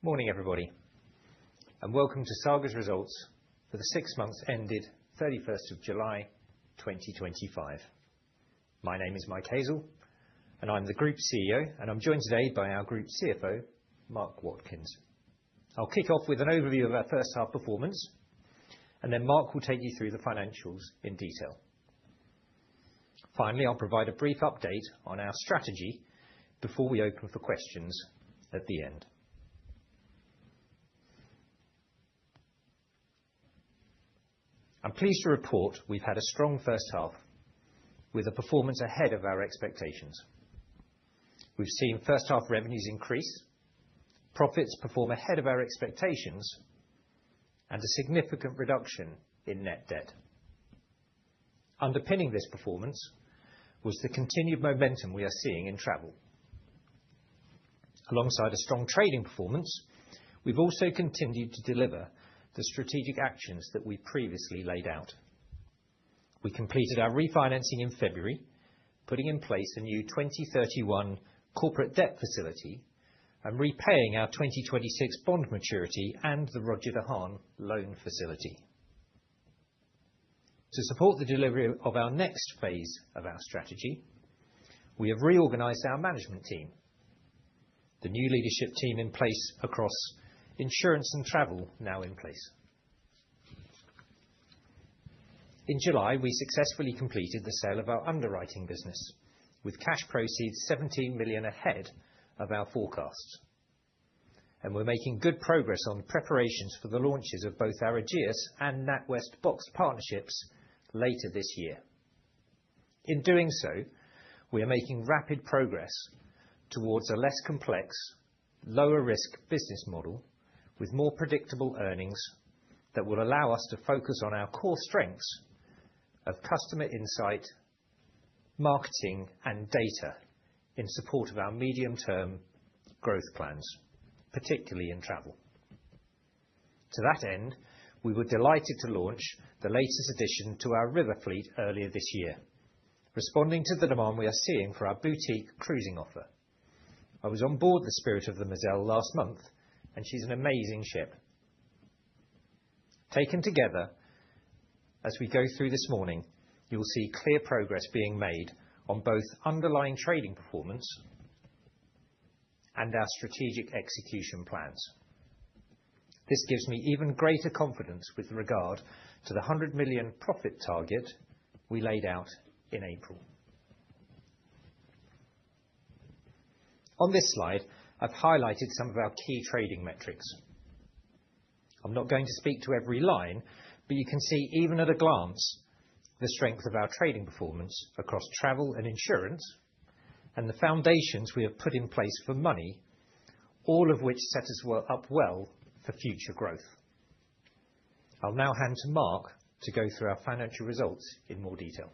Morning, everybody, and welcome to Saga's results for the 6 months ended 31st of July 2025. My name is Mike Hazel, and I'm the Group CEO, and I'm joined today by our Group CFO, Mark Watkins. I'll kick off with an overview of our first half performance, and then Mark will take you through the financials in detail. Finally, I'll provide a brief update on our strategy before we open for questions at the end. I'm pleased to report we've had a strong first half with a performance ahead of our expectations. We've seen first half revenues increase, profits perform ahead of our expectations, and a significant reduction in net debt. Underpinning this performance was the continued momentum we are seeing in travel. Alongside a strong trading performance, we've also continued to deliver the strategic actions that we previously laid out. We completed our refinancing in February, putting in place a new 2031 corporate debt facility and repaying our 2026 bond maturity and the Roger De Haan loan facility. To support the delivery of our next phase of our strategy, we have reorganized our management team. The new leadership team in place across insurance and travel now in place. In July, we successfully completed the sale of our underwriting business, with cash proceeds 17 million ahead of our forecasts. And we're making good progress on preparations for the launches of both our Ageas and NatWest Boxed partnerships later this year. In doing so, we are making rapid progress towards a less complex, lower risk business model with more predictable earnings that will allow us to focus on our core strengths of customer insight, marketing, and data in support of our medium-term growth plans, particularly in travel. To that end, we were delighted to launch the latest addition to our river fleet earlier this year, responding to the demand we are seeing for our boutique cruising offer. I was on board the Spirit of the Moselle last month, and she's an amazing ship. Taken together, as we go through this morning, you'll see clear progress being made on both underlying trading performance and our strategic execution plans. This gives me even greater confidence with regard to the 100 million profit target we laid out in April. On this slide, I've highlighted some of our key trading metrics. I'm not going to speak to every line, but you can see even at a glance the strength of our trading performance across travel and insurance and the foundations we have put in place for money, all of which set us up well for future growth. I'll now hand to Mark to go through our financial results in more detail.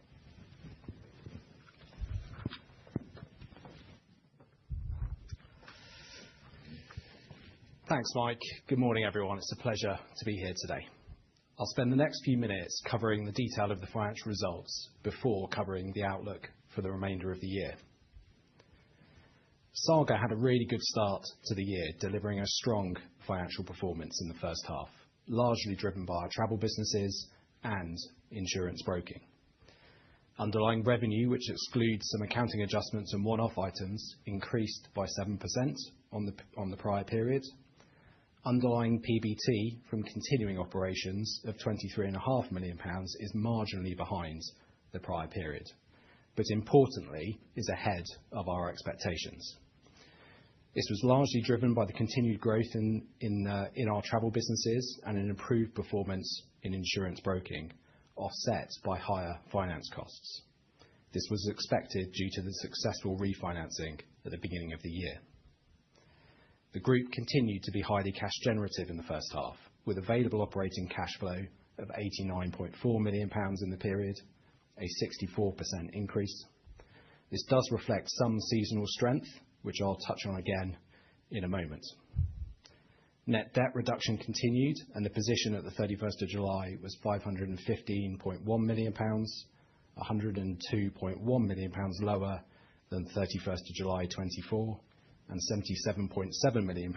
Thanks, Mike. Good morning, everyone. It's a pleasure to be here today. I'll spend the next few minutes covering the detail of the financial results before covering the outlook for the remainder of the year. Saga had a really good start to the year, delivering a strong financial performance in the first half, largely driven by our travel businesses and insurance broking. Underlying revenue, which excludes some accounting adjustments and one-off items, increased by 7% on the prior period. Underlying PBT from continuing operations of £23.5 million is marginally behind the prior period, but importantly is ahead of our expectations. This was largely driven by the continued growth in our travel businesses and an improved performance in insurance broking, offset by higher finance costs. This was expected due to the successful refinancing at the beginning of the year. The group continued to be highly cash generative in the first half, with available operating cash flow of £89.4 million in the period, a 64% increase. This does reflect some seasonal strength, which I'll touch on again in a moment. Net debt reduction continued, and the position at the 31st of July was £515.1 million, £102.1 million lower than 31st of July 24, and £77.7 million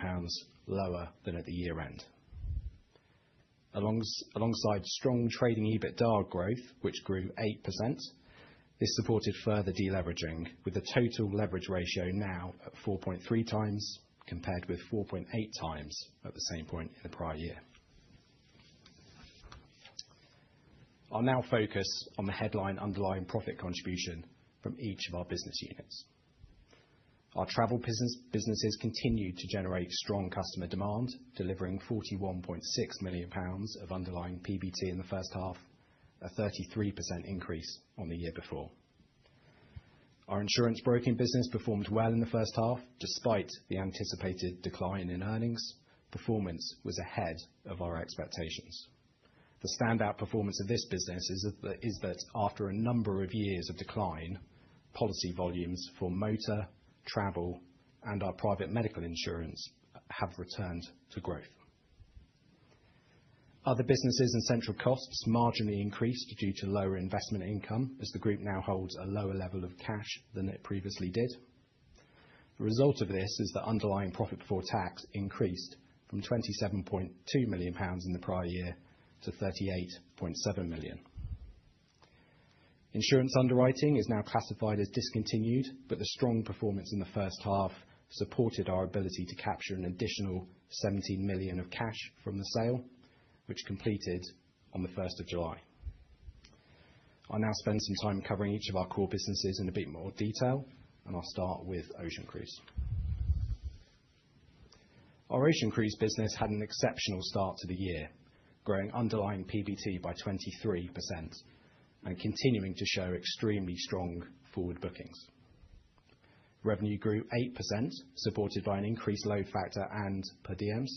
lower than at the year-end. Alongside strong trading EBITDA growth, which grew 8%, this supported further deleveraging, with the total leverage ratio now at 4.3 times, compared with 4.8 times at the same point in the prior year. I'll now focus on the headline underlying profit contribution from each of our business units. Our travel businesses continued to generate strong customer demand, delivering 41.6 million pounds of underlying PBT in the first half, a 33% increase on the year before. Our insurance broking business performed well in the first half. Despite the anticipated decline in earnings, performance was ahead of our expectations. The standout performance of this business is that after a number of years of decline, policy volumes for motor, travel, and our private medical insurance have returned to growth. Other businesses and central costs marginally increased due to lower investment income, as the group now holds a lower level of cash than it previously did. The result of this is that underlying profit before tax increased from 27.2 million pounds in the prior year to 38.7 million. Insurance underwriting is now classified as discontinued, but the strong performance in the first half supported our ability to capture an additional 17 million of cash from the sale, which completed on the 1st of July. I'll now spend some time covering each of our core businesses in a bit more detail, and I'll start with Ocean Cruise. Our Ocean Cruise business had an exceptional start to the year, growing underlying PBT by 23% and continuing to show extremely strong forward bookings. Revenue grew 8%, supported by an increased load factor and per diems.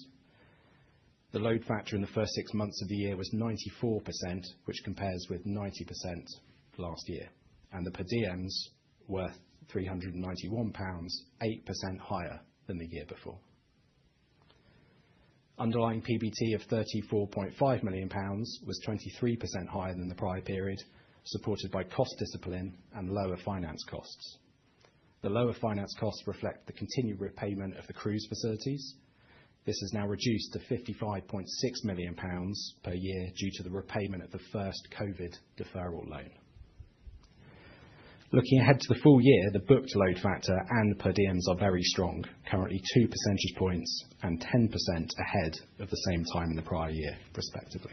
The load factor in the first 6 months of the year was 94%, which compares with 90% last year, and the per diems were £391, 8% higher than the year before. Underlying PBT of £34.5 million was 23% higher than the prior period, supported by cost discipline and lower finance costs. The lower finance costs reflect the continued repayment of the cruise facilities. This is now reduced to £55.6 million per year due to the repayment of the first COVID deferral loan. Looking ahead to the full year, the booked load factor and per diems are very strong, currently 2 percentage points and 10% ahead of the same time in the prior year, respectively.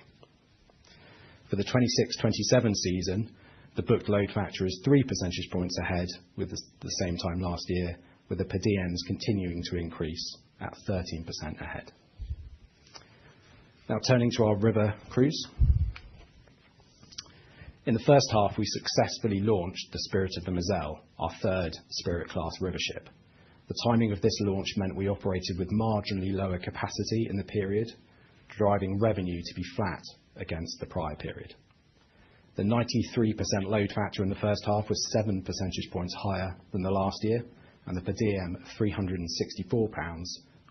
For the 26-27 season, the booked load factor is 3 percentage points ahead with the same time last year, with the per diems continuing to increase at 13% ahead. Now turning to our river cruise. In the first half, we successfully launched the Spirit of the Moselle, our third Spirit class river ship. The timing of this launch meant we operated with marginally lower capacity in the period, driving revenue to be flat against the prior period. The 93% load factor in the first half was 7 percentage points higher than the last year, and the per diem of £364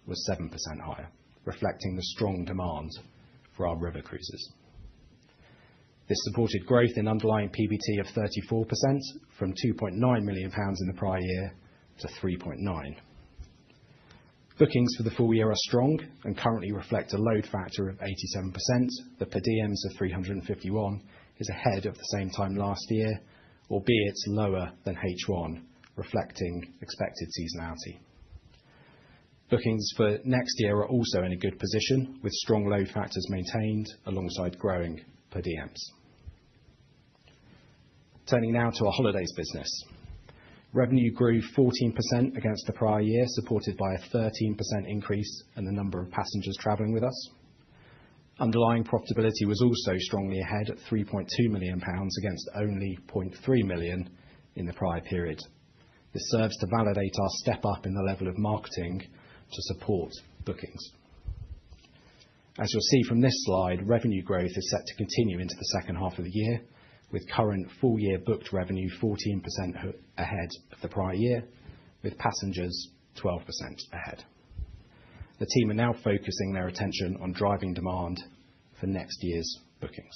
was 7% higher, reflecting the strong demand for our river cruises. This supported growth in underlying PBT of 34% from £2.9 million in the prior year to £3.9 million. Bookings for the full year are strong and currently reflect a load factor of 87%. The per diems of £351 is ahead of the same time last year, albeit lower than H1, reflecting expected seasonality. Bookings for next year are also in a good position, with strong load factors maintained alongside growing per diems. Turning now to our holidays business. Revenue grew 14% against the prior year, supported by a 13% increase in the number of passengers travelling with us. Underlying profitability was also strongly ahead at £3.2 million against only £0.3 million in the prior period. This serves to validate our step up in the level of marketing to support bookings. As you'll see from this slide, revenue growth is set to continue into the second half of the year, with current full year booked revenue 14% ahead of the prior year, with passengers 12% ahead. The team are now focusing their attention on driving demand for next year's bookings.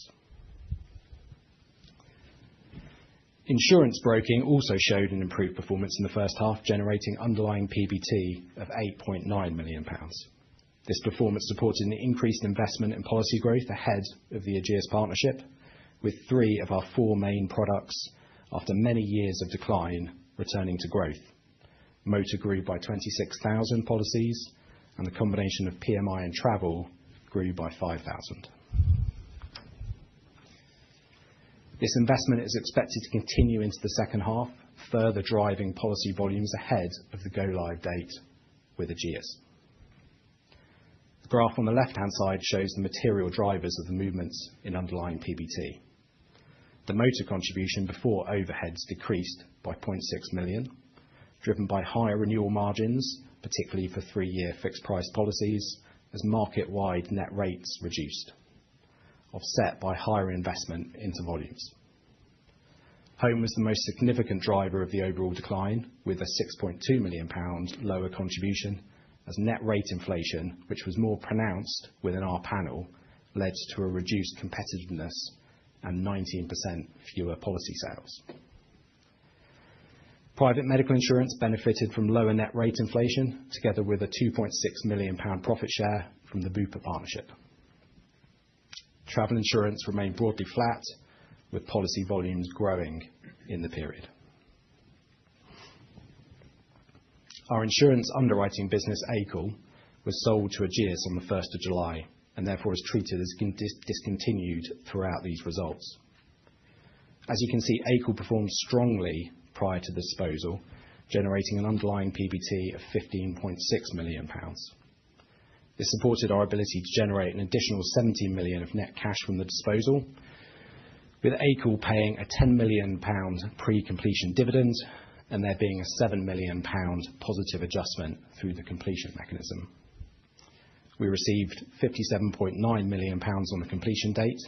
Insurance broking also showed an improved performance in the first half, generating underlying PBT of £8.9 million. This performance supported an increased investment in policy growth ahead of the Ageas partnership, with 3 of our 4 main products, after many years of decline, returning to growth. Motor grew by 26,000 policies, and the combination of PMI and travel grew by 5,000. This investment is expected to continue into the second half, further driving policy volumes ahead of the go-live date with Ageas. The graph on the left-hand side shows the material drivers of the movements in underlying PBT. The motor contribution before overheads decreased by 0.6 million, driven by higher renewal margins, particularly for 3-year fixed-price policies, as market-wide net rates reduced, offset by higher investment into volumes. Home was the most significant driver of the overall decline, with a 6.2 million pound lower contribution, as net rate inflation, which was more pronounced within our panel, led to a reduced competitiveness and 19% fewer policy sales. Private medical insurance benefited from lower net rate inflation, together with a 2.6 million pound profit share from the Bupa partnership. Travel insurance remained broadly flat, with policy volumes growing in the period. Our insurance underwriting business, AICL, was sold to Ageas on the 1st of July, and therefore is treated as discontinued throughout these results. As you can see, AICL performed strongly prior to the disposal, generating an underlying PBT of 15.6 million pounds. This supported our ability to generate an additional 17 million of net cash from the disposal, with AICL paying a 10 million pound pre-completion dividend and there being a 7 million pound positive adjustment through the completion mechanism. We received 57.9 million pounds on the completion date,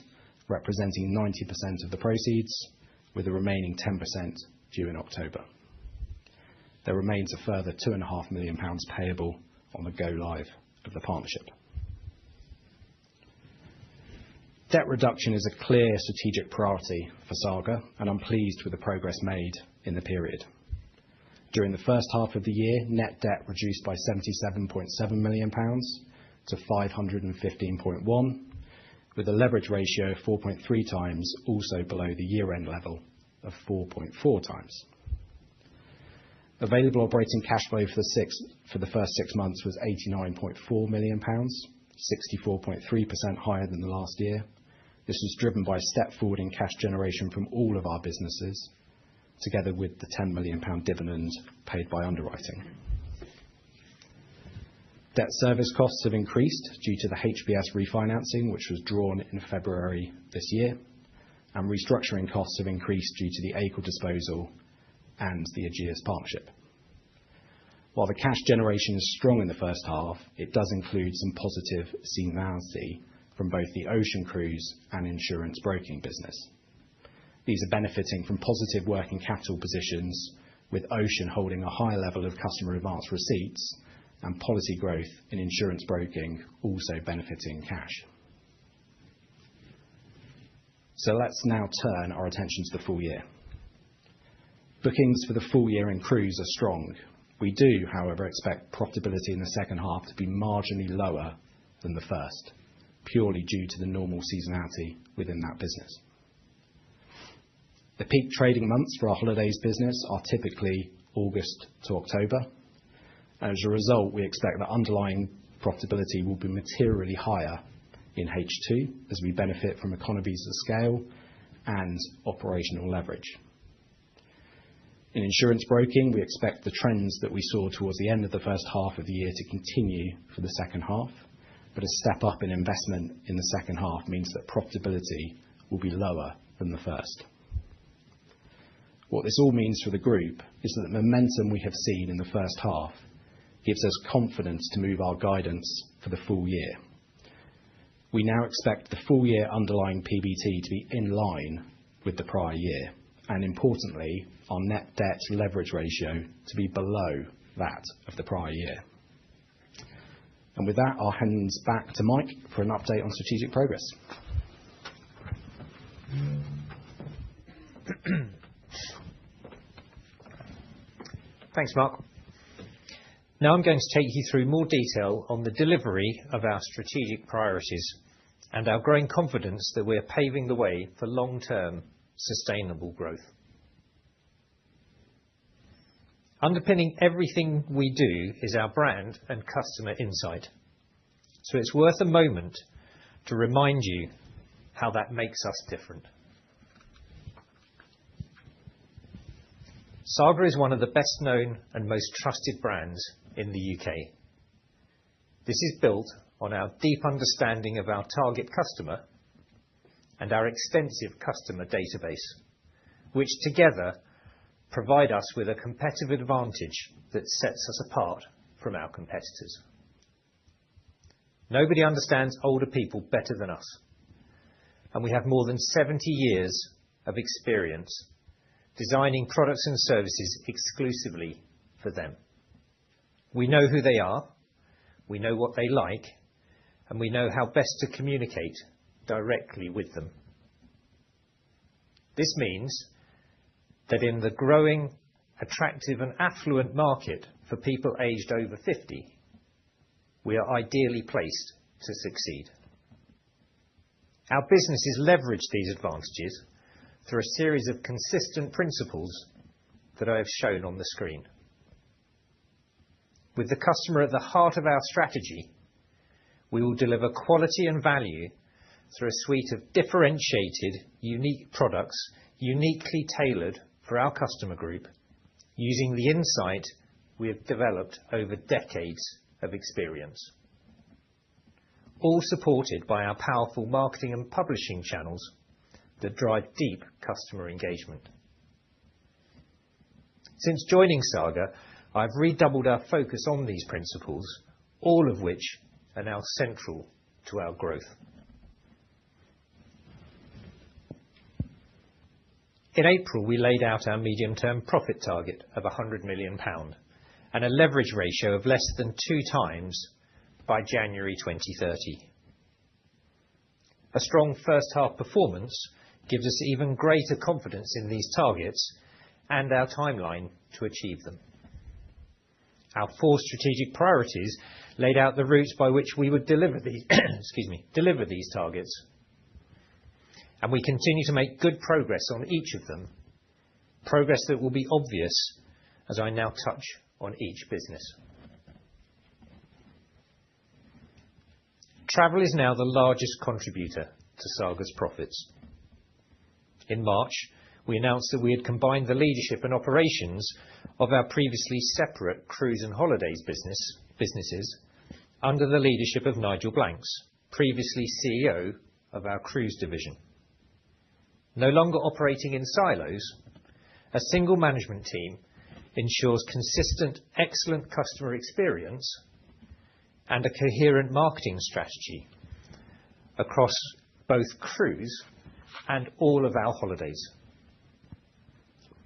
representing 90% of the proceeds, with the remaining 10% due in October. There remains a further 2.5 million pounds payable on the go-live of the partnership. Debt reduction is a clear strategic priority for Saga, and I'm pleased with the progress made in the period. During the first half of the year, net debt reduced by 77.7 million pounds to 515.1 million, with a leverage ratio of 4.3 times, also below the year-end level of 4.4 times. Available operating cash flow for the first 6 months was 89.4 million pounds, 64.3% higher than the last year. This was driven by a step forward in cash generation from all of our businesses, together with the 10 million pound dividend paid by underwriting. Debt service costs have increased due to the HBS refinancing, which was drawn in February this year, and restructuring costs have increased due to the AICL disposal and the Ageas partnership. While the cash generation is strong in the first half, it does include some positive seasonality from both the ocean cruise and insurance broking business. These are benefiting from positive working capital positions, with ocean holding a higher level of customer advance receipts and policy growth in insurance broking also benefiting cash. So let's now turn our attention to the full year. Bookings for the full year in cruise are strong. We do, however, expect profitability in the second half to be marginally lower than the first, purely due to the normal seasonality within that business. The peak trading months for our holidays business are typically August to October. As a result, we expect that underlying profitability will be materially higher in H2 as we benefit from economies of scale and operational leverage. In insurance broking, we expect the trends that we saw towards the end of the first half of the year to continue for the second half, but a step up in investment in the second half means that profitability will be lower than the first. What this all means for the group is that the momentum we have seen in the first half gives us confidence to move our guidance for the full year. We now expect the full year underlying PBT to be in line with the prior year, and importantly, our net debt leverage ratio to be below that of the prior year. And with that, I'll hand back to Mike for an update on strategic progress. Thanks, Mark. Now I'm going to take you through more detail on the delivery of our strategic priorities and our growing confidence that we are paving the way for long-term sustainable growth. Underpinning everything we do is our brand and customer insight, so it's worth a moment to remind you how that makes us different. Saga is one of the best-known and most trusted brands in the UK. This is built on our deep understanding of our target customer and our extensive customer database, which together provide us with a competitive advantage that sets us apart from our competitors. Nobody understands older people better than us, and we have more than 70 years of experience designing products and services exclusively for them. We know who they are, we know what they like, and we know how best to communicate directly with them. This means that in the growing, attractive and affluent market for people aged over 50, we are ideally placed to succeed. Our businesses leverage these advantages through a series of consistent principles that I have shown on the screen. With the customer at the heart of our strategy, we will deliver quality and value through a suite of differentiated, unique products, uniquely tailored for our customer group, using the insight we have developed over decades of experience, all supported by our powerful marketing and publishing channels that drive deep customer engagement. Since joining Saga, I've redoubled our focus on these principles, all of which are now central to our growth. In April, we laid out our medium-term profit target of £100 million and a leverage ratio of less than 2 times by January 2030. A strong first-half performance gives us even greater confidence in these targets and our timeline to achieve them. Our 4 strategic priorities laid out the routes by which we would deliver these, deliver these targets. And we continue to make good progress on each of them, progress that will be obvious as I now touch on each business. Travel is now the largest contributor to Saga's profits. In March, we announced that we had combined the leadership and operations of our previously separate cruise and holidays businesses under the leadership of Nigel Blanks, previously CEO of our cruise division. No longer operating in silos, a single management team ensures consistent, excellent customer experience and a coherent marketing strategy across both cruise and all of our holidays.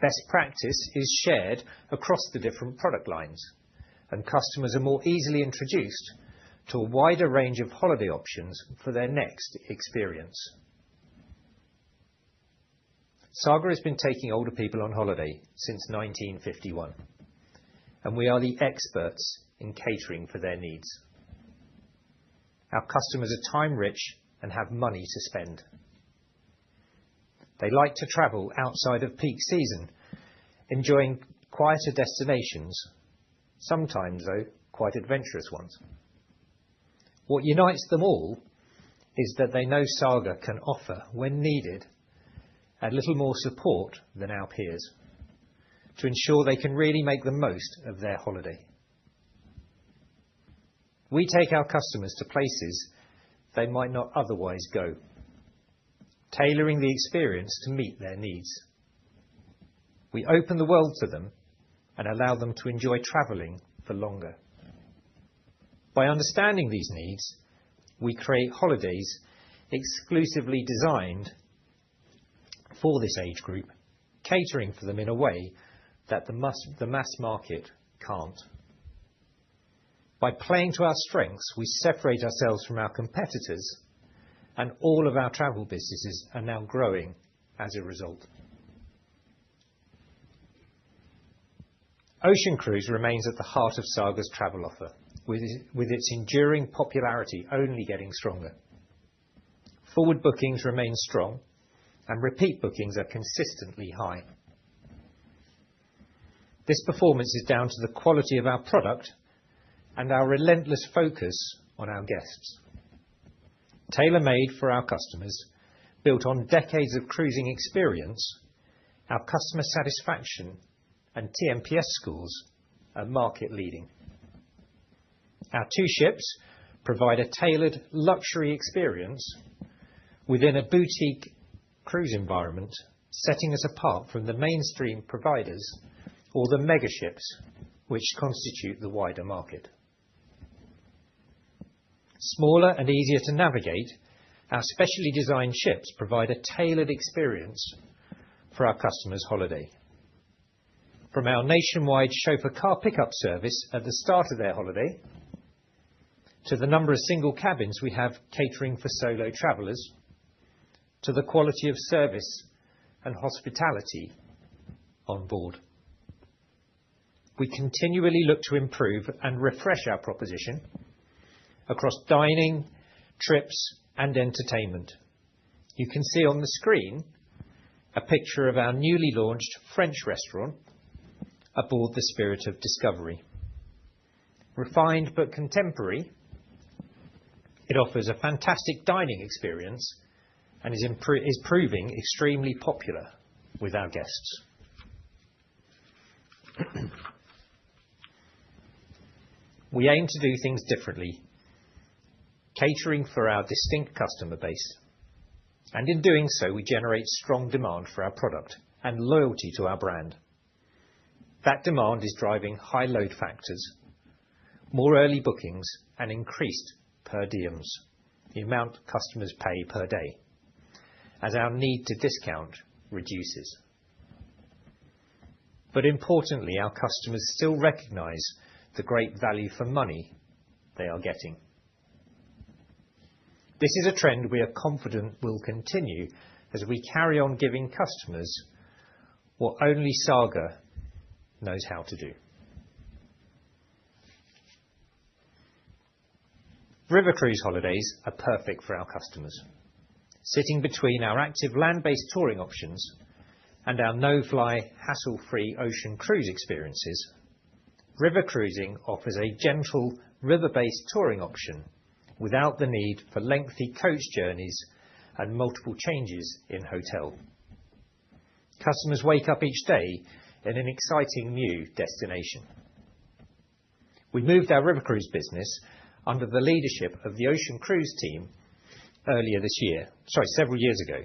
Best practice is shared across the different product lines, and customers are more easily introduced to a wider range of holiday options for their next experience. Saga has been taking older people on holiday since 1951, and we are the experts in catering for their needs. Our customers are time-rich and have money to spend. They like to travel outside of peak season, enjoying quieter destinations, sometimes, though, quite adventurous ones. What unites them all is that they know Saga can offer, when needed, a little more support than our peers to ensure they can really make the most of their holiday. We take our customers to places they might not otherwise go, tailoring the experience to meet their needs. We open the world to them and allow them to enjoy travelling for longer. By understanding these needs, we create holidays exclusively designed for this age group, catering for them in a way that the mass market can't. By playing to our strengths, we separate ourselves from our competitors, and all of our travel businesses are now growing as a result. Ocean Cruise remains at the heart of Saga's travel offer, with its enduring popularity only getting stronger. Forward bookings remain strong, and repeat bookings are consistently high. This performance is down to the quality of our product and our relentless focus on our guests. Tailor-made for our customers, built on decades of cruising experience, our customer satisfaction and TNPS scores are market-leading. Our two ships provide a tailored luxury experience within a boutique cruise environment, setting us apart from the mainstream providers or the mega ships which constitute the wider market. Smaller and easier to navigate, our specially designed ships provide a tailored experience for our customers' holiday. From our nationwide chauffeur car pickup service at the start of their holiday, to the number of single cabins we have catering for solo travellers, to the quality of service and hospitality on board. We continually look to improve and refresh our proposition across dining, trips, and entertainment. You can see on the screen a picture of our newly launched French restaurant aboard the Spirit of Discovery. Refined but contemporary, it offers a fantastic dining experience and is proving extremely popular with our guests. We aim to do things differently, catering for our distinct customer base, and in doing so, we generate strong demand for our product and loyalty to our brand. That demand is driving high load factors, more early bookings, and increased per diems, the amount customers pay per day, as our need to discount reduces. But importantly, our customers still recognize the great value for money they are getting. This is a trend we are confident will continue as we carry on giving customers what only Saga knows how to do. River cruise holidays are perfect for our customers. Sitting between our active land-based touring options and our no-fly, hassle-free ocean cruise experiences, river cruising offers a gentle river-based touring option without the need for lengthy coach journeys and multiple changes in hotel. Customers wake up each day in an exciting new destination. We moved our river cruise business under the leadership of the Ocean Cruise team several years ago,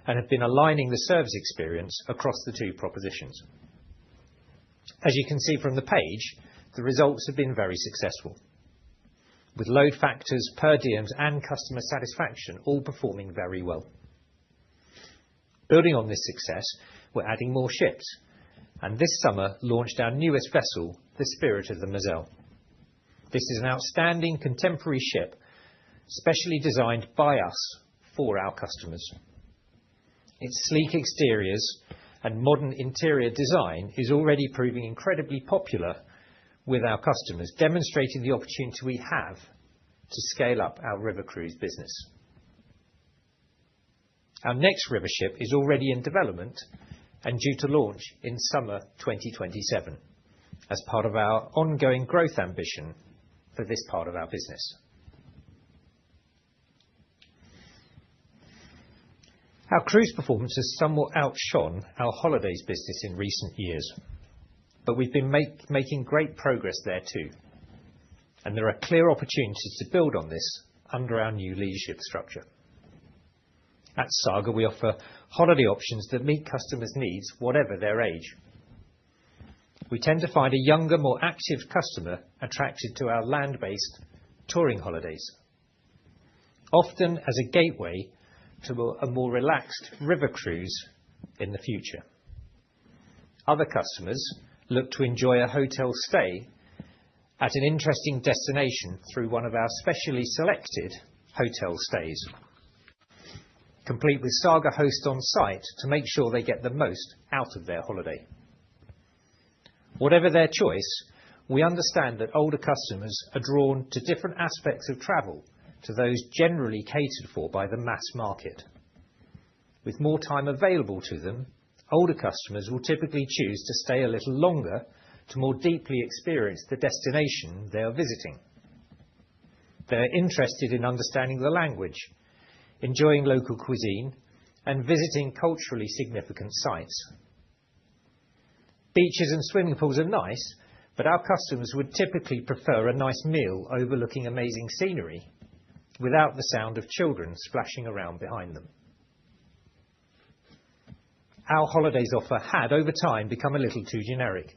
and have been aligning the service experience across the two propositions. As you can see from the page, the results have been very successful, with load factors, per diems, and customer satisfaction all performing very well. Building on this success, we're adding more ships, and this summer launched our newest vessel, the Spirit of the Moselle. This is an outstanding contemporary ship, specially designed by us for our customers. Its sleek exteriors and modern interior design is already proving incredibly popular with our customers, demonstrating the opportunity we have to scale up our river cruise business. Our next river ship is already in development and due to launch in summer 2027 as part of our ongoing growth ambition for this part of our business. Our cruise performance has somewhat outshone our holidays business in recent years, but we've been making great progress there too, and there are clear opportunities to build on this under our new leadership structure. At Saga, we offer holiday options that meet customers' needs, whatever their age. We tend to find a younger, more active customer attracted to our land-based touring holidays, often as a gateway to a more relaxed river cruise in the future. Other customers look to enjoy a hotel stay at an interesting destination through one of our specially selected hotel stays, complete with Saga host on site to make sure they get the most out of their holiday. Whatever their choice, we understand that older customers are drawn to different aspects of travel to those generally catered for by the mass market. With more time available to them, older customers will typically choose to stay a little longer to more deeply experience the destination they are visiting. They're interested in understanding the language, enjoying local cuisine, and visiting culturally significant sites. Beaches and swimming pools are nice, but our customers would typically prefer a nice meal overlooking amazing scenery without the sound of children splashing around behind them. Our holidays offer had, over time, become a little too generic,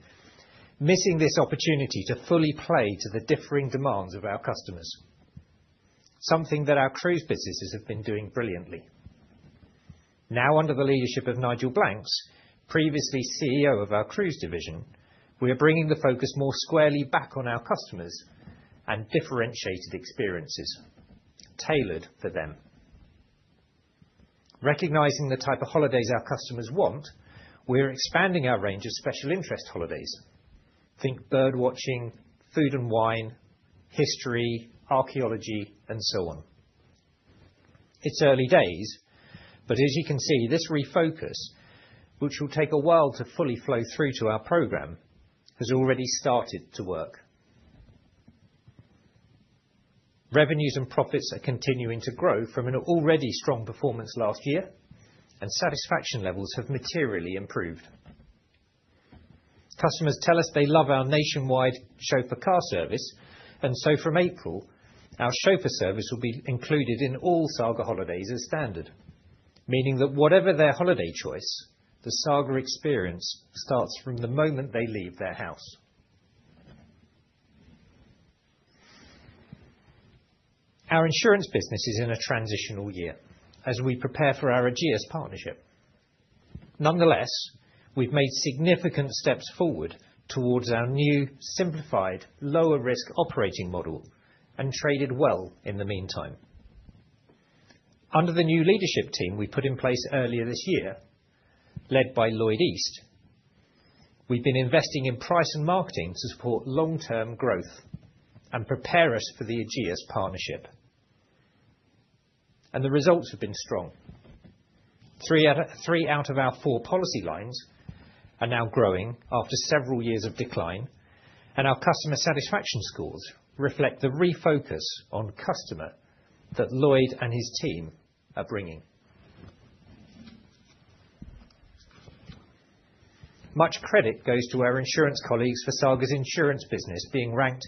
missing this opportunity to fully play to the differing demands of our customers, something that our cruise businesses have been doing brilliantly. Now, under the leadership of Nigel Blanks, previously CEO of our cruise division, we are bringing the focus more squarely back on our customers and differentiated experiences, tailored for them. Recognizing the type of holidays our customers want, we are expanding our range of special interest holidays. Think bird watching, food and wine, history, archaeology, and so on. It's early days, but as you can see, this refocus, which will take a while to fully flow through to our program, has already started to work. Revenues and profits are continuing to grow from an already strong performance last year, and satisfaction levels have materially improved. Customers tell us they love our nationwide chauffeur car service, and so from April, our chauffeur service will be included in all Saga holidays as standard, meaning that whatever their holiday choice, the Saga experience starts from the moment they leave their house. Our insurance business is in a transitional year as we prepare for our Ageas partnership. Nonetheless, we've made significant steps forward towards our new, simplified, lower-risk operating model and traded well in the meantime. Under the new leadership team we put in place earlier this year, led by Lloyd East, we've been investing in price and marketing to support long-term growth and prepare us for the Ageas partnership. And the results have been strong. Three out of our 4 policy lines are now growing after several years of decline, and our customer satisfaction scores reflect the refocus on customer that Lloyd and his team are bringing. Much credit goes to our insurance colleagues for Saga's insurance business being ranked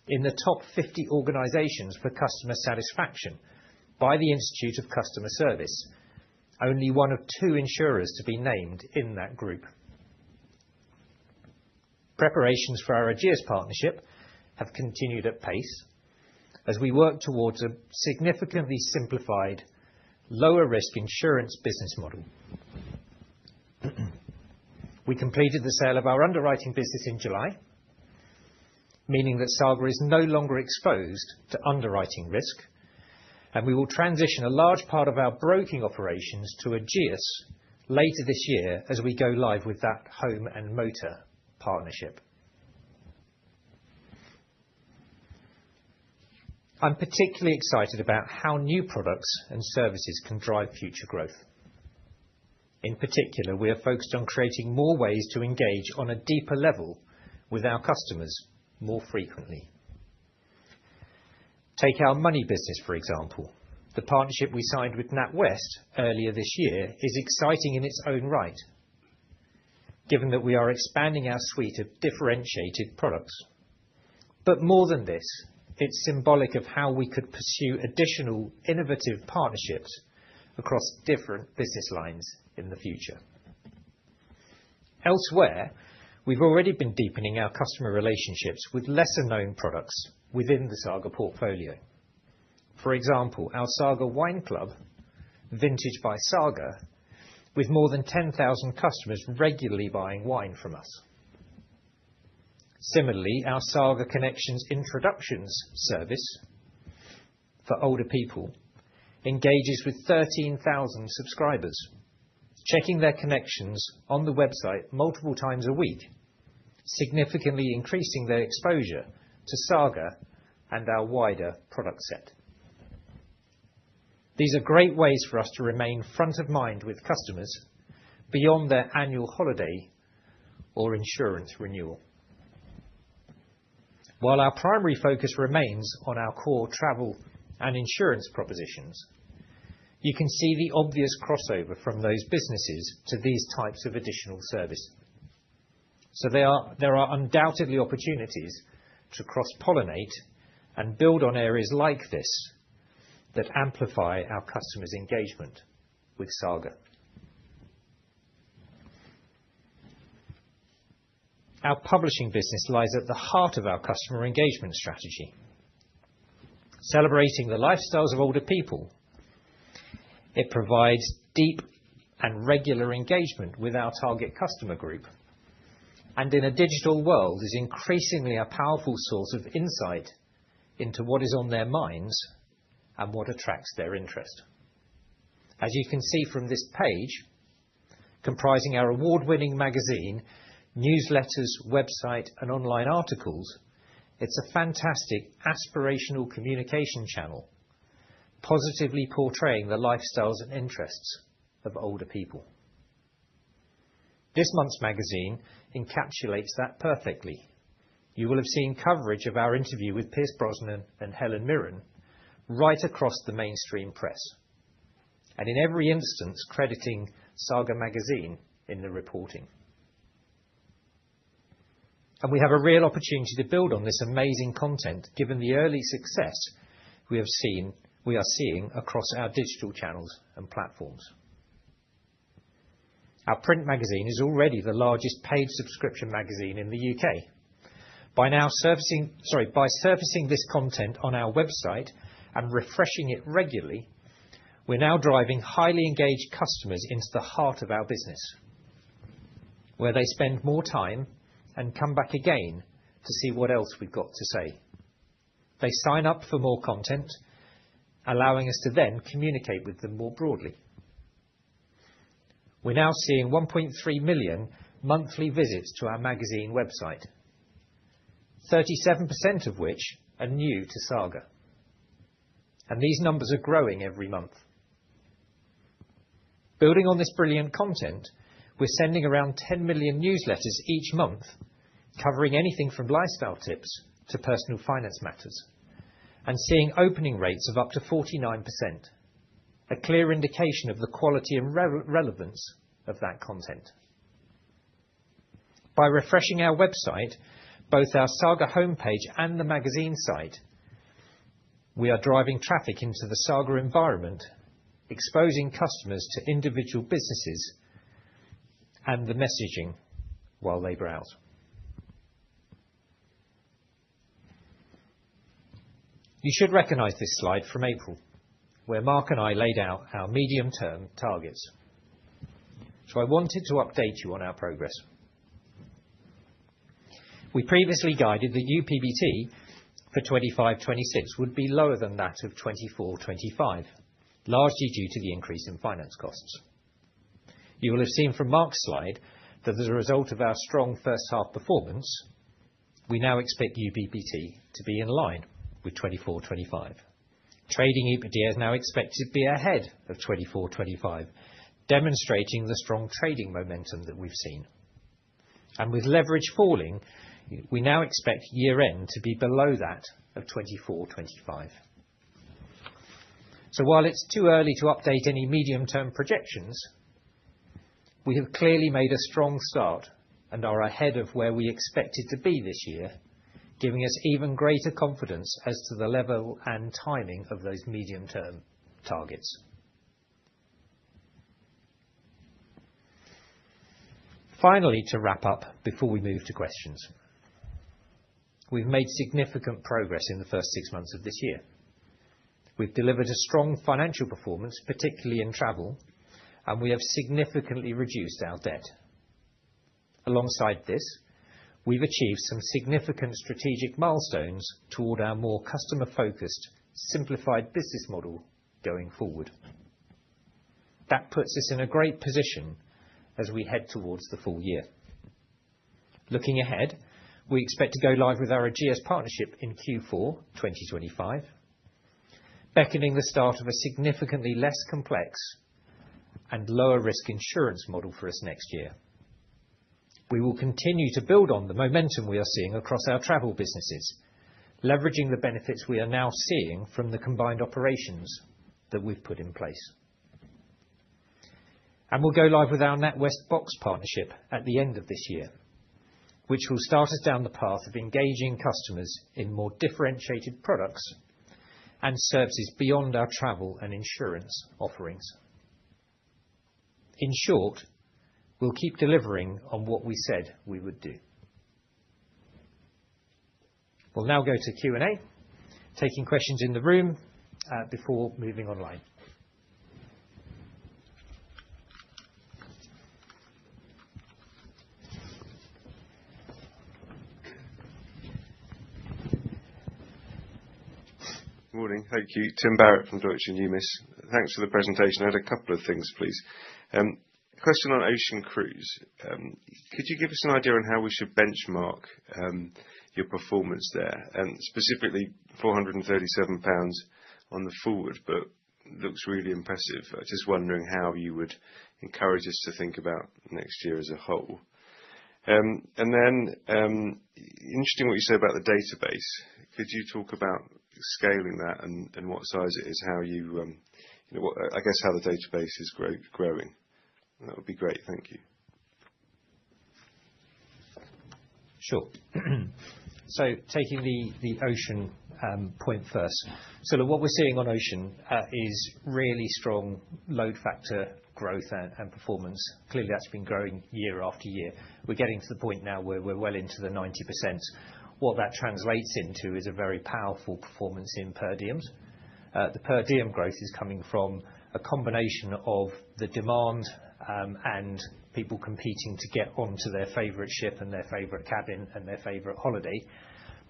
in the top 50 organisations for customer satisfaction by the Institute of Customer Service, only one of 2 insurers to be named in that group. Preparations for our Ageas partnership have continued at pace as we work towards a significantly simplified, lower-risk insurance business model. We completed the sale of our underwriting business in July, meaning that Saga is no longer exposed to underwriting risk, and we will transition a large part of our broking operations to Ageas later this year as we go live with that home and motor partnership. I'm particularly excited about how new products and services can drive future growth. In particular, we are focused on creating more ways to engage on a deeper level with our customers more frequently. Take our money business, for example. The partnership we signed with NatWest earlier this year is exciting in its own right, given that we are expanding our suite of differentiated products. But more than this, it's symbolic of how we could pursue additional innovative partnerships across different business lines in the future. Elsewhere, we've already been deepening our customer relationships with lesser-known products within the Saga portfolio. For example, our Saga Wine Club, Vintage by Saga, with more than 10,000 customers regularly buying wine from us. Similarly, our Saga Connections Introductions service for older people engages with 13,000 subscribers, checking their connections on the website multiple times a week significantly increasing their exposure to Saga and our wider product set. These are great ways for us to remain front of mind with customers beyond their annual holiday or insurance renewal. While our primary focus remains on our core travel and insurance propositions, you can see the obvious crossover from those businesses to these types of additional service. So there are undoubtedly opportunities to cross-pollinate and build on areas like this that amplify our customers' engagement with Saga. Our publishing business lies at the heart of our customer engagement strategy. Celebrating the lifestyles of older people, it provides deep and regular engagement with our target customer group, and in a digital world is increasingly a powerful source of insight into what is on their minds and what attracts their interest. As you can see from this page, comprising our award-winning magazine, newsletters, website, and online articles, it's a fantastic aspirational communication channel, positively portraying the lifestyles and interests of older people. This month's magazine encapsulates that perfectly. You will have seen coverage of our interview with Pierce Brosnan and Helen Mirren right across the mainstream press, and in every instance crediting Saga magazine in the reporting. And we have a real opportunity to build on this amazing content, given the early success we are seeing across our digital channels and platforms. Our print magazine is already the largest paid subscription magazine in the UK. By surfacing this content on our website and refreshing it regularly, we're now driving highly engaged customers into the heart of our business, where they spend more time and come back again to see what else we've got to say. They sign up for more content, allowing us to then communicate with them more broadly. We're now seeing 1.3 million monthly visits to our magazine website, 37% of which are new to Saga. And these numbers are growing every month. Building on this brilliant content, we're sending around 10 million newsletters each month, covering anything from lifestyle tips to personal finance matters, and seeing opening rates of up to 49%, a clear indication of the quality and relevance of that content. By refreshing our website, both our Saga homepage and the magazine site, we are driving traffic into the Saga environment, exposing customers to individual businesses and the messaging while they browse. You should recognise this slide from April, where Mark and I laid out our medium-term targets. So I wanted to update you on our progress. We previously guided that UPBT for 25-26 would be lower than that of 24-25, largely due to the increase in finance costs. You will have seen from Mark's slide that as a result of our strong first half performance, we now expect UPBT to be in line with 24-25. Trading EBITDA is now expected to be ahead of 24-25, demonstrating the strong trading momentum that we've seen. And with leverage falling, we now expect year-end to be below that of 24-25. So while it's too early to update any medium-term projections, we have clearly made a strong start and are ahead of where we expected to be this year, giving us even greater confidence as to the level and timing of those medium-term targets. Finally, to wrap up before we move to questions, we've made significant progress in the first 6 months of this year. We've delivered a strong financial performance, particularly in travel, and we have significantly reduced our debt. Alongside this, we've achieved some significant strategic milestones toward our more customer-focused, simplified business model going forward. That puts us in a great position as we head towards the full year. Looking ahead, we expect to go live with our Ageas partnership in Q4 2025, beckoning the start of a significantly less complex and lower risk insurance model for us next year. We will continue to build on the momentum we are seeing across our travel businesses, leveraging the benefits we are now seeing from the combined operations that we've put in place. And we'll go live with our NatWest Box partnership at the end of this year, which will start us down the path of engaging customers in more differentiated products and services beyond our travel and insurance offerings. In short, we'll keep delivering on what we said we would do. We'll now go to Q&A, taking questions in the room before moving online. Morning. Thank you. Tim Barrett from Deutsche Numis. Thanks for the presentation. I had a couple of things, please. Question on ocean cruise. Could you give us an idea on how we should benchmark your performance there? And specifically, £437 on the forward, but looks really impressive. I'm just wondering how you would encourage us to think about next year as a whole. And then, interesting what you say about the database. Could you talk about scaling that and what size it is, how you know, I guess how the database is growing? That would be great. Thank you. Sure. So taking the ocean point first. So look, what we're seeing on ocean is really strong load factor growth and performance. Clearly, that's been growing year after year. We're getting to the point now where we're well into the 90%. What that translates into is a very powerful performance in per diems. The per diem growth is coming from a combination of the demand and people competing to get onto their favourite ship and their favourite cabin and their favourite holiday.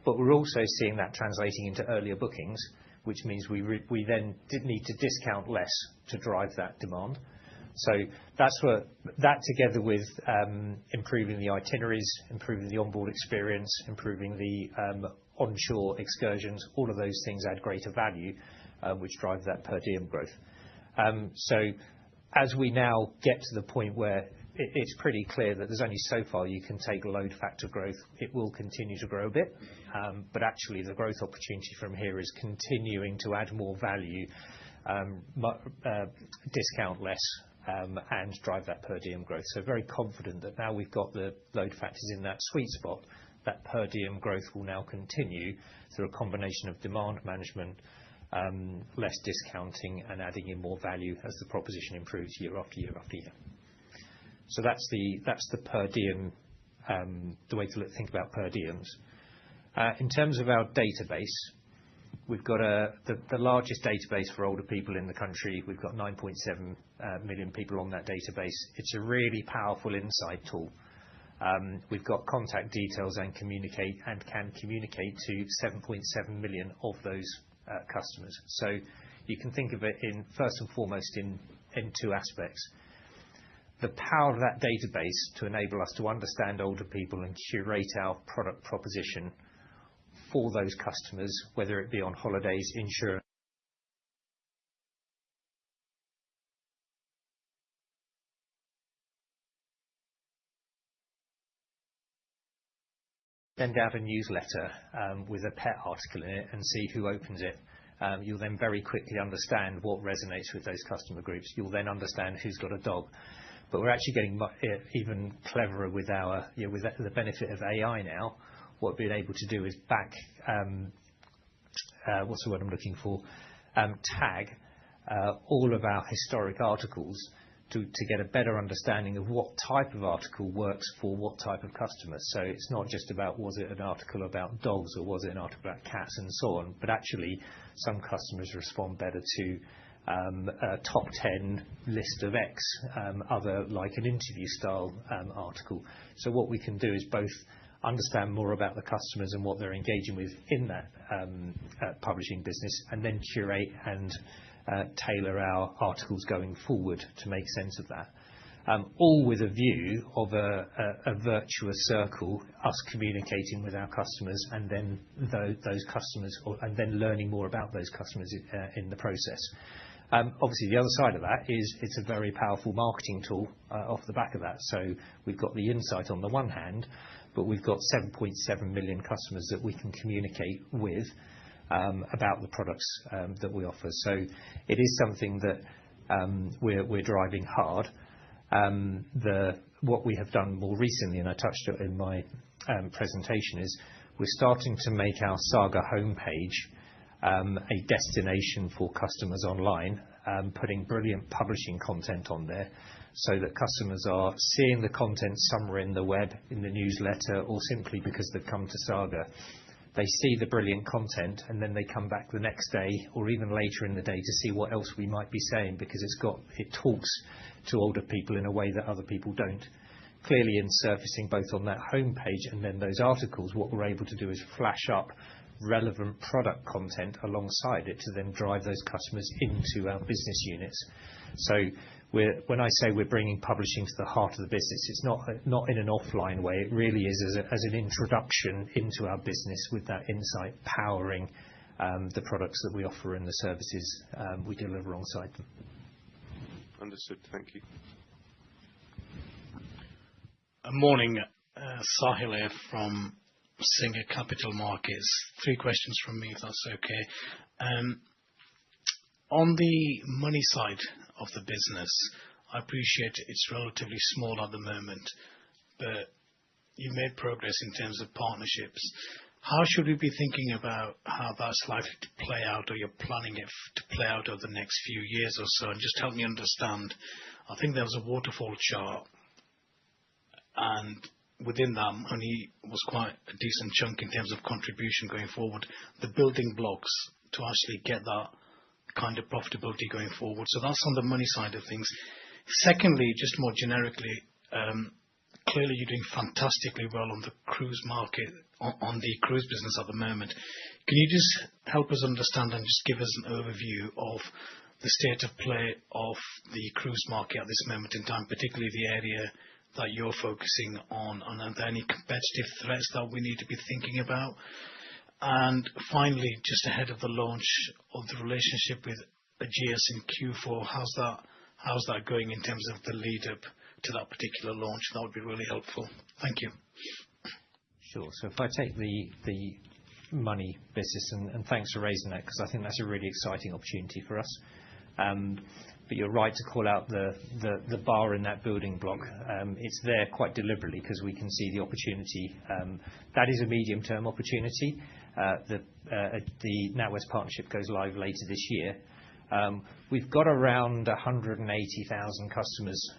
But we're also seeing that translating into earlier bookings, which means we then need to discount less to drive that demand. So that's what that, together with improving the itineraries, improving the onboard experience, improving the onshore excursions, all of those things add greater value, which drive that per diem growth. So as we now get to the point where it's pretty clear that there's only so far you can take load factor growth, it will continue to grow a bit. But actually, the growth opportunity from here is continuing to add more value, discount less, and drive that per diem growth. So very confident that now we've got the load factors in that sweet spot, that per diem growth will now continue through a combination of demand management, less discounting, and adding in more value as the proposition improves year after year after year. So that's the per diem, the way to think about per diems. In terms of our database, we've got the largest database for older people in the country. We've got 9.7 million people on that database. It's a really powerful insight tool. We've got contact details and can communicate to 7.7 million of those customers. So you can think of it first and foremost in two aspects. The power of that database to enable us to understand older people and curate our product proposition for those customers, whether it be on holidays, insurance, send out a newsletter with a pet article in it and see who opens it. You'll then very quickly understand what resonates with those customer groups. You'll then understand who's got a dog. But we're actually getting even cleverer with with the benefit of AI now. What we've been able to do is what's the word I'm looking for? Tag all of our historic articles to get a better understanding of what type of article works for what type of customer. So it's not just about, was it an article about dogs or was it an article about cats and so on, but actually some customers respond better to a top 10 list of X, other like an interview style article. So what we can do is both understand more about the customers and what they're engaging with in that publishing business, and then curate and tailor our articles going forward to make sense of that. all with a view of a virtuous circle, us communicating with our customers and then those customers, and then learning more about those customers in the process. Obviously, the other side of that is it's a very powerful marketing tool off the back of that. So we've got the insight on the one hand, but we've got 7.7 million customers that we can communicate with about the products that we offer. So it is something that we're driving hard. What we have done more recently, and I touched it in my presentation, is we're starting to make our Saga homepage a destination for customers online, putting brilliant publishing content on there so that customers are seeing the content somewhere in the web, in the newsletter, or simply because they've come to Saga. They see the brilliant content, and then they come back the next day or even later in the day to see what else we might be saying, because it talks to older people in a way that other people don't. Clearly, in surfacing both on that homepage and then those articles, what we're able to do is flash up relevant product content alongside it to then drive those customers into our business units. So when I say we're bringing publishing to the heart of the business, it's not in an offline way. It really is as an introduction into our business, with that insight powering the products that we offer and the services we deliver alongside them. Understood. Thank you. Morning, Sahil here from Singer Capital Markets. 3 questions from me, if that's okay. On the money side of the business, I appreciate it's relatively small at the moment, but you've made progress in terms of partnerships. How should we be thinking about how that's likely to play out, or you're planning it to play out over the next few years or so? And just help me understand. I think there was a waterfall chart, and within that, money was quite a decent chunk in terms of contribution going forward, the building blocks to actually get that kind of profitability going forward. So that's on the money side of things. Secondly, just more generically, clearly you're doing fantastically well on the cruise market, on the cruise business at the moment. Can you just help us understand and just give us an overview of the state of play of the cruise market at this moment in time, particularly the area that you're focusing on, and are there any competitive threats that we need to be thinking about? And finally, just ahead of the launch of the relationship with Ageas in Q4, how's that going in terms of the lead up to that particular launch? That would be really helpful. Thank you. Sure. So if I take the money business, and thanks for raising that, because I think that's a really exciting opportunity for us. But you're right to call out the bar in that building block. It's there quite deliberately because we can see the opportunity. That is a medium-term opportunity. The NatWest partnership goes live later this year. We've got around 180,000 customers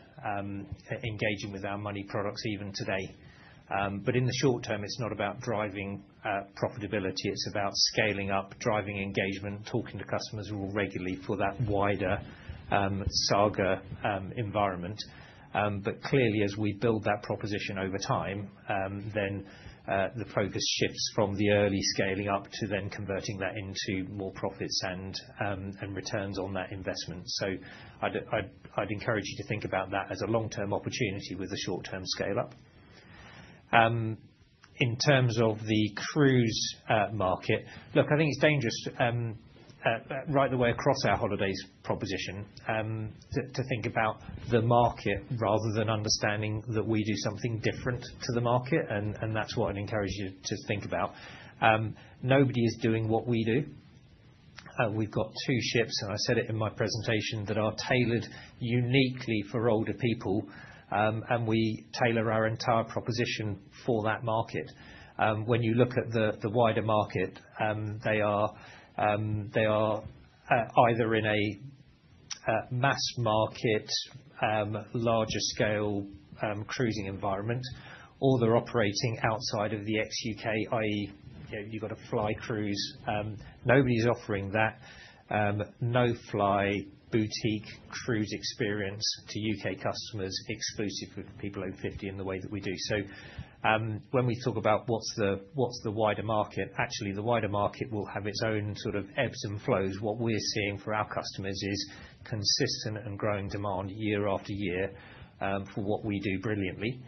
engaging with our money products even today. But in the short term, it's not about driving profitability. It's about scaling up, driving engagement, talking to customers more regularly for that wider Saga environment. But clearly, as we build that proposition over time, then the focus shifts from the early scaling up to then converting that into more profits and returns on that investment. So I'd encourage you to think about that as a long-term opportunity with a short-term scale-up. In terms of the cruise market, look, I think it's dangerous right the way across our holidays proposition to think about the market rather than understanding that we do something different to the market, and that's what I'd encourage you to think about. Nobody is doing what we do. We've got 2 ships, and I said it in my presentation, that are tailored uniquely for older people, and we tailor our entire proposition for that market. When you look at the wider market, they are either in a mass market, larger scale cruising environment, or they're operating outside of the ex-UK, i.e., you've got a fly cruise. Nobody's offering that no-fly boutique cruise experience to UK customers, exclusive for people over 50 in the way that we do. So when we talk about what's the wider market, actually the wider market will have its own sort of ebbs and flows. What we're seeing for our customers is consistent and growing demand year after year for what we do brilliantly.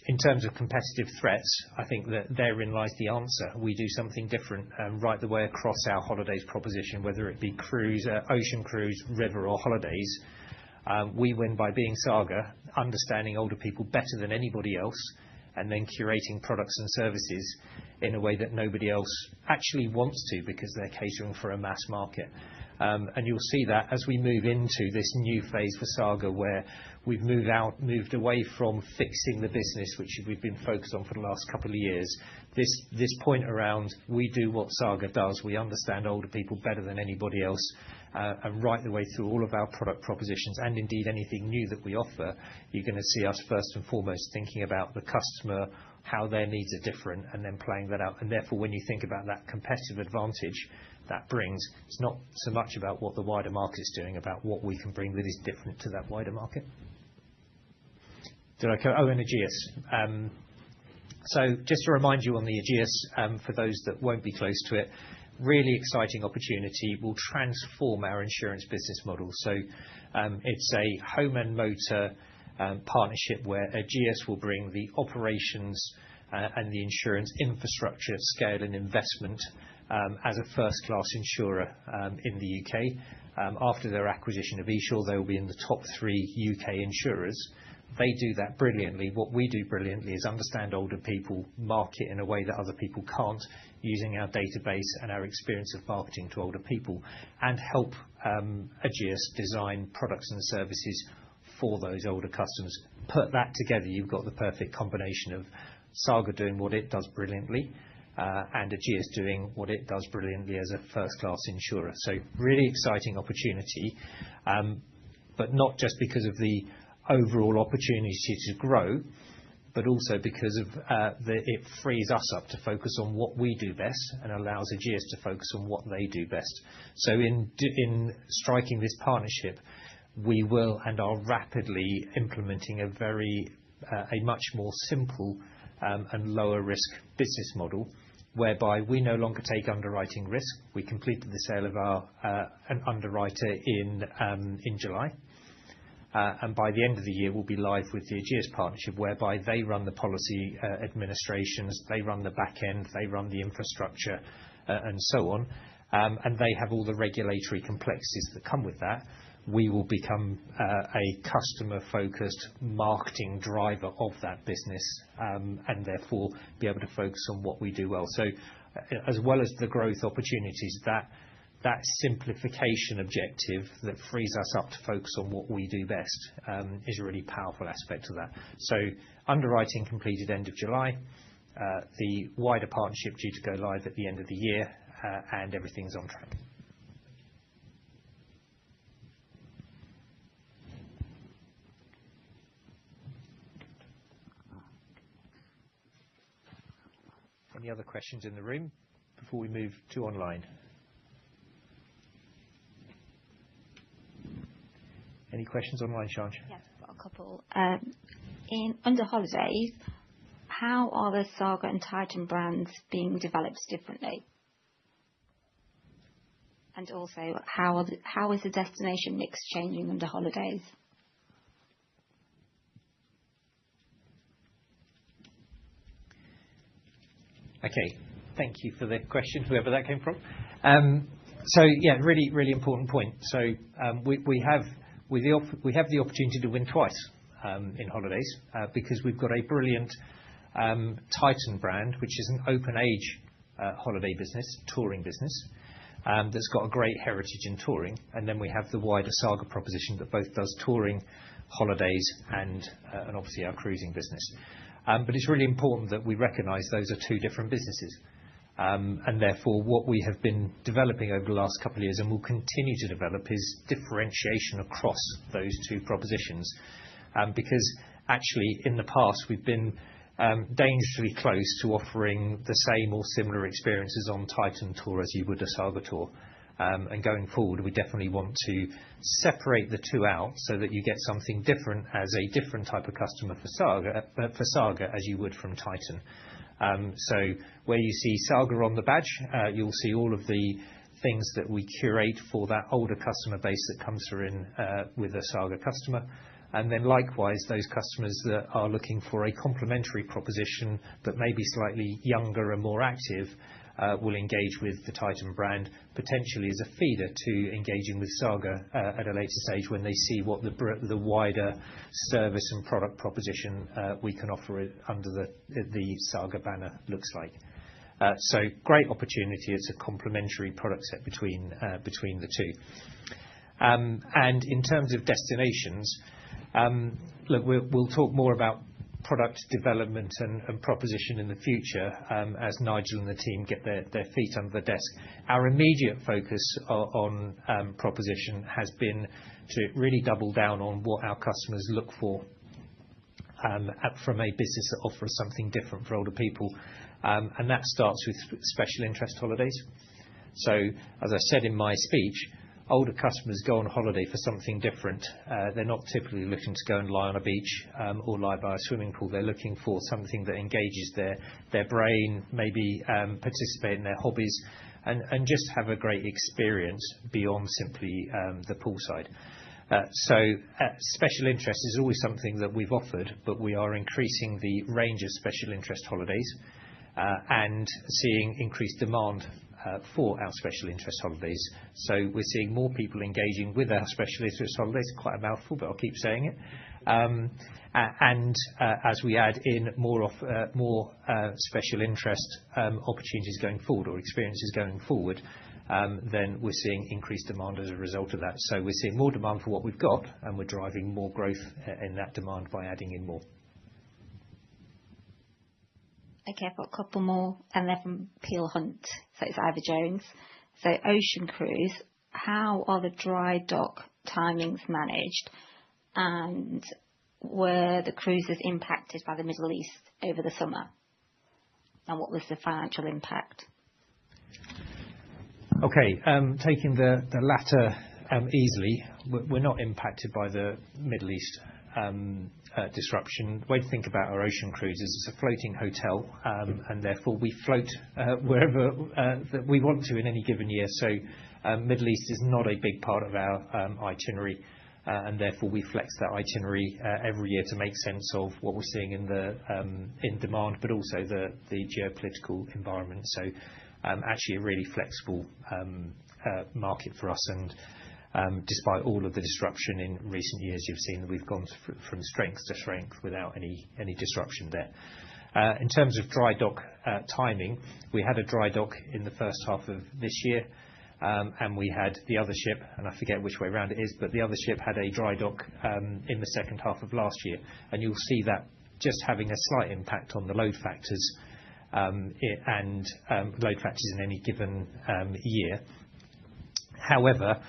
In terms of competitive threats, I think that therein lies the answer. We do something different right the way across our holidays proposition, whether it be cruise, ocean cruise, river, or holidays. We win by being Saga, understanding older people better than anybody else, and then curating products and services in a way that nobody else actually wants to, because they're catering for a mass market. And you'll see that as we move into this new phase for Saga, where we've moved away from fixing the business, which we've been focused on for the last couple of years. This point around, we do what Saga does, we understand older people better than anybody else, and right the way through all of our product propositions, and indeed anything new that we offer, you're going to see us first and foremost thinking about the customer, how their needs are different, and then playing that out. And therefore, when you think about that competitive advantage that brings, it's not so much about what the wider market is doing, about what we can bring that is different to that wider market. And Aegeus. So just to remind you on the Aegeus, for those that won't be close to it, really exciting opportunity, will transform our insurance business model. So it's a home and motor partnership where Aegeus will bring the operations and the insurance infrastructure, scale and investment as a first-class insurer in the UK. After their acquisition of eSure, they will be in the top 3 UK insurers. They do that brilliantly. What we do brilliantly is understand older people, market in a way that other people can't, using our database and our experience of marketing to older people, and help Aegeus design products and services for those older customers. Put that together, you've got the perfect combination of Saga doing what it does brilliantly, and Aegeus doing what it does brilliantly as a first-class insurer. So really exciting opportunity, but not just because of the overall opportunity to grow, but also because of it frees us up to focus on what we do best and allows Aegeus to focus on what they do best. So in striking this partnership, we will and are rapidly implementing a much more simple and lower risk business model, whereby we no longer take underwriting risk. We completed the sale of an underwriter in July. And by the end of the year, we'll be live with the Aegeus partnership, whereby they run the policy administrations, they run the back end, they run the infrastructure, and so on. And they have all the regulatory complexities that come with that. We will become a customer-focused marketing driver of that business, and therefore be able to focus on what we do well. So as well as the growth opportunities, that simplification objective that frees us up to focus on what we do best is a really powerful aspect of that. So underwriting completed end of July, the wider partnership due to go live at the end of the year, and everything's on track. Any other questions in the room before we move to online? Any questions online, Shanj? Yes, I've got a couple. Under holidays, how are the Saga and Titan brands being developed differently? And also, how is the destination mix changing under holidays? Okay, thank you for the question, whoever that came from. So yeah, really, really important point. So we have the opportunity to win twice in holidays because we've got a brilliant Titan brand, which is an open age holiday business, touring business, that's got a great heritage in touring. And then we have the wider Saga proposition that both does touring, holidays, and obviously our cruising business. But it's really important that we recognise those are two different businesses. And therefore, what we have been developing over the last couple of years and will continue to develop is differentiation across those two propositions. Because actually, in the past, we've been dangerously close to offering the same or similar experiences on Titan Tour as you would a Saga Tour. And going forward, we definitely want to separate the two out so that you get something different as a different type of customer for Saga as you would from Titan. So where you see Saga on the badge, you'll see all of the things that we curate for that older customer base that comes through with a Saga customer. And then likewise, those customers that are looking for a complementary proposition but maybe slightly younger and more active will engage with the Titan brand, potentially as a feeder to engaging with Saga at a later stage when they see what the wider service and product proposition we can offer under the Saga banner looks like. So great opportunity. It's a complementary product set between the two. And in terms of destinations, look, we'll talk more about product development and proposition in the future as Nigel and the team get their feet under the desk. Our immediate focus on proposition has been to really double down on what our customers look for from a business that offers something different for older people. And that starts with special interest holidays. So, as I said in my speech, older customers go on holiday for something different. They're not typically looking to go and lie on a beach or lie by a swimming pool. They're looking for something that engages their brain, maybe participate in their hobbies, and just have a great experience beyond simply the poolside. So special interest is always something that we've offered, but we are increasing the range of special interest holidays and seeing increased demand for our special interest holidays. So we're seeing more people engaging with our special interest holidays. Quite a mouthful, but I'll keep saying it. And as we add in more special interest opportunities going forward or experiences going forward, then we're seeing increased demand as a result of that. So we're seeing more demand for what we've got, and we're driving more growth in that demand by adding in more. Okay, I've got a couple more, and they're from Peel Hunt, so it's Ivor Jones. So Ocean Cruise, how are the dry dock timings managed, and were the cruises impacted by the Middle East over the summer, and what was the financial impact? Okay, taking the latter easily, we're not impacted by the Middle East disruption. The way to think about our Ocean Cruise is it's a floating hotel, and therefore we float wherever that we want to in any given year. So Middle East is not a big part of our itinerary, and therefore we flex that itinerary every year to make sense of what we're seeing in demand, but also the geopolitical environment. So actually a really flexible market for us, and despite all of the disruption in recent years, you've seen that we've gone from strength to strength without any disruption there. In terms of dry dock timing, we had a dry dock in the first half of this year, and we had the other ship, and I forget which way around it is, but the other ship had a dry dock in the second half of last year. And you'll see that just having a slight impact on the load factors and load factors in any given year. However,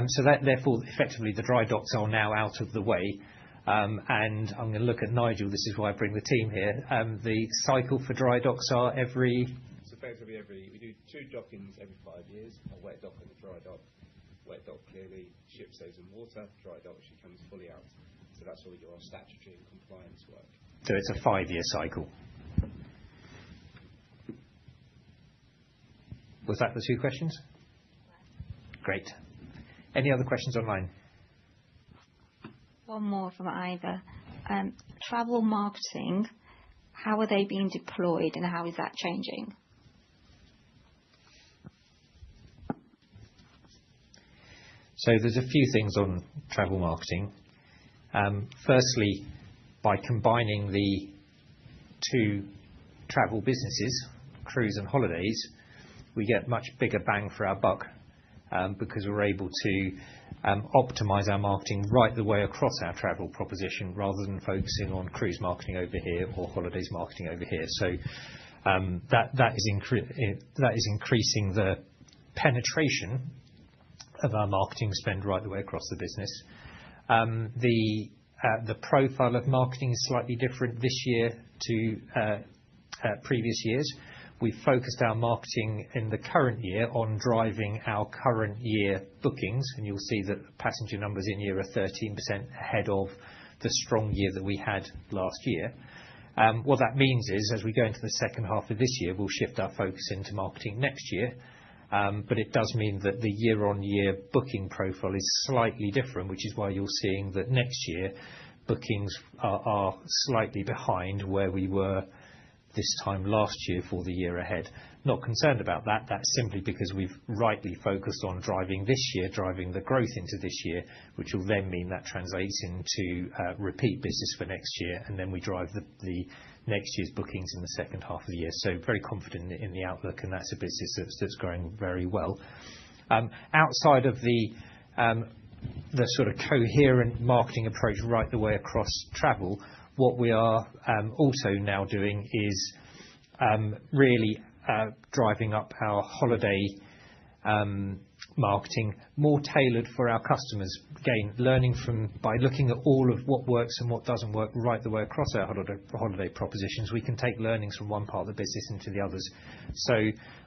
so that therefore effectively the dry docks are now out of the way, and I'm going to look at Nigel. This is why I bring the team here. The cycle for dry docks are So effectively we do 2 dockings every 5 years, a wet dock and a dry dock. Wet dock, clearly ship stays in water. Dry dock, she comes fully out. So that's where we do our statutory and compliance work. So it's a 5-year cycle. Was that the 2 questions? Great. Any other questions online? One more from Ivor. Travel marketing, how are they being deployed, and how is that changing? So there's a few things on travel marketing. Firstly, by combining the 2 travel businesses, cruise and holidays, we get much bigger bang for our buck, because we're able to optimize our marketing right the way across our travel proposition rather than focusing on cruise marketing over here or holidays marketing over here. So that is increasing the penetration of our marketing spend right the way across the business. The profile of marketing is slightly different this year to previous years. We focused our marketing in the current year on driving our current year bookings, and you'll see that passenger numbers in year are 13% ahead of the strong year that we had last year. What that means is, as we go into the second half of this year, we'll shift our focus into marketing next year, But it does mean that the year-on-year booking profile is slightly different, which is why you're seeing that next year bookings are slightly behind where we were this time last year for the year ahead. Not concerned about that. That's simply because we've rightly focused on driving this year, driving the growth into this year, which will then mean that translates into repeat business for next year, and then we drive the next year's bookings in the second half of the year. So very confident in the outlook, and that's a business that's growing very well. Outside of the sort of coherent marketing approach right the way across travel, what we are also now doing is really driving up our holiday marketing, more tailored for our customers. Again, learning by looking at all of what works and what doesn't work right the way across our holiday propositions, we can take learnings from one part of the business into the others. So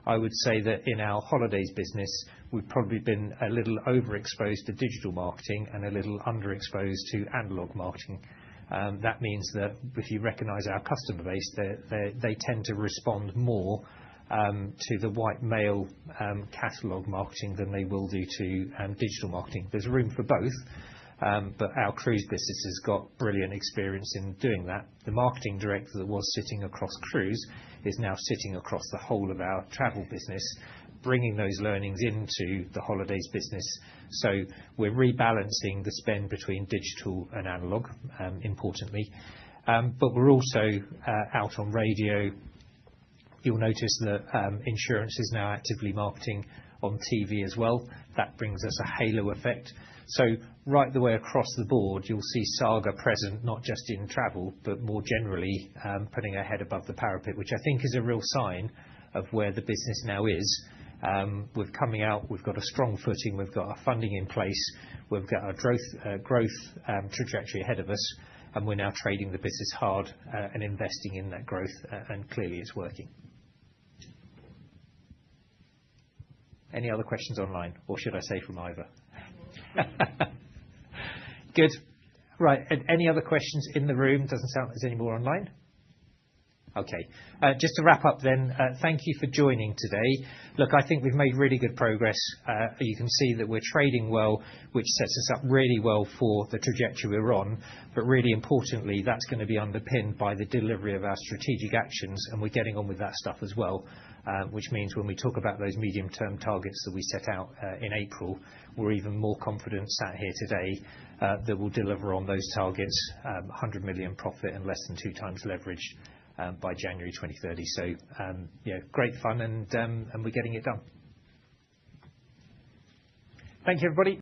I would say that in our holidays business, we've probably been a little overexposed to digital marketing and a little underexposed to analog marketing. That means that if you recognize our customer base, they tend to respond more to the white mail catalog marketing than they will do to digital marketing. There's room for both, but our cruise business has got brilliant experience in doing that. The marketing director that was sitting across cruise is now sitting across the whole of our travel business, bringing those learnings into the holidays business. So we're rebalancing the spend between digital and analog, importantly. But we're also out on radio. You'll notice that insurance is now actively marketing on TV as well. That brings us a halo effect. So right the way across the board, you'll see Saga present, not just in travel, but more generally putting our head above the parapet, which I think is a real sign of where the business now is. We're coming out, we've got a strong footing, we've got our funding in place, we've got our growth trajectory ahead of us, and we're now trading the business hard and investing in that growth, and clearly it's working. Any other questions online, or should I say from Ivor? Good. Right. Any other questions in the room? Doesn't sound like there's any more online. Okay. Just to wrap up then, thank you for joining today. Look, I think we've made really good progress. You can see that we're trading well, which sets us up really well for the trajectory we're on. But really importantly, that's going to be underpinned by the delivery of our strategic actions, and we're getting on with that stuff as well, which means when we talk about those medium-term targets that we set out in April, we're even more confident sat here today that we'll deliver on those targets, 100 million profit and less than 2 times leverage by January 2030. So, great fun, and we're getting it done. Thank you, everybody.